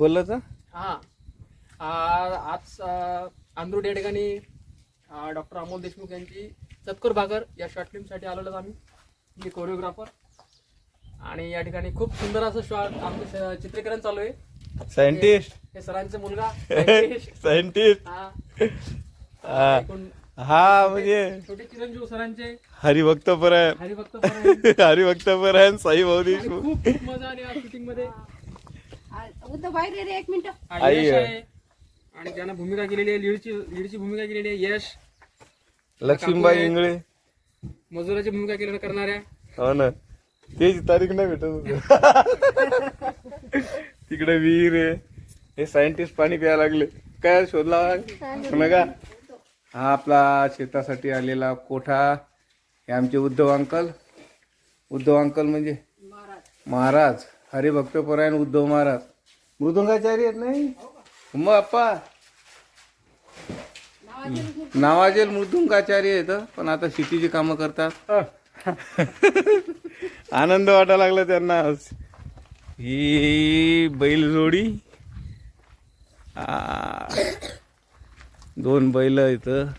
बोललं तर हा आज आंध्रुड या ठिकाणी डॉक्टर अमोल देशमुख यांची चतकोर भाकर या शॉर्ट फिल्मसाठी आलेलो आम्ही. मी कोरिओग्राफर आणि या ठिकाणी खूप सुंदर असं शॉर्ट आमचं चित्रीकरण चालू आहे. सायंटिस्ट हे सरांचा मुलगा सायंटिस्ट हा म्हणजे छोटे चिरंजीव सरांचे हरिभक्तपरायण हरिभक्तपरायण साई भाऊ आणि देशमुख. खूप खूप मजा आली आज शूटिंग मध्ये. बाहेर रे एक मिनिट. यश आहे आणि ज्यानं भूमिका केलेली आहे लीडची भूमिका केलेली आहे यश. लक्ष्मीबाई इंगळे मजुराची भूमिका केली करणाऱ्या. हो ना तेच तारीख नाही भेटत तिकडे विहीर आहे. हे सायंटिस्ट पाणी प्यायला लागले काय शोधला का. हा आपला शेतासाठी आलेला कोठा. हे आमचे उद्धव अंकल म्हणजे महाराज हरिभक्तपरायण उद्धव महाराज मृदुंगाचार्य आहेत नाही मग अप्पा नावाजेल मृदुंगाचार्य आहेत पण आता शेतीची कामं करतात. आनंद वाटायला लागला त्यांना. ही बैलजोडी 2 बैल इथं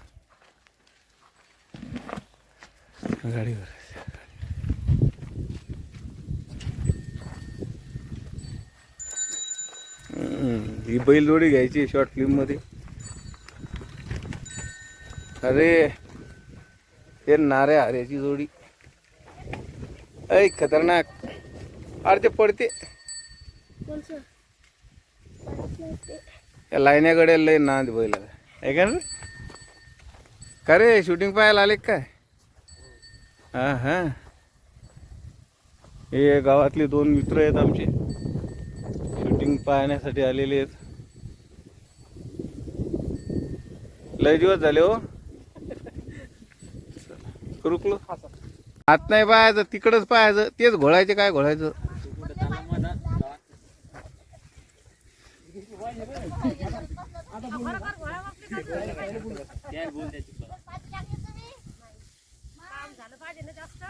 गाडीवर. ही बैलजोडी घ्यायची शॉर्ट फिल्म मध्ये. अरे हे नाऱ्या हऱ्याची जोडी ऐ खतरनाक. अरे ते पडते या लाईन्याकडे लय नाद बैल आहे का रे. का रे शूटिंग पाहायला आले काय. हा हे गावातले 2 मित्र आहेत आमचे शूटिंग पाहण्यासाठी आलेले आहेत. लय दिवस झाले हो. रुकलो आत नाही पाहायचं तिकडच पाहायचं. तेच घोळायचे काय घोळायचं. झालं पाहिजे ना जास्त.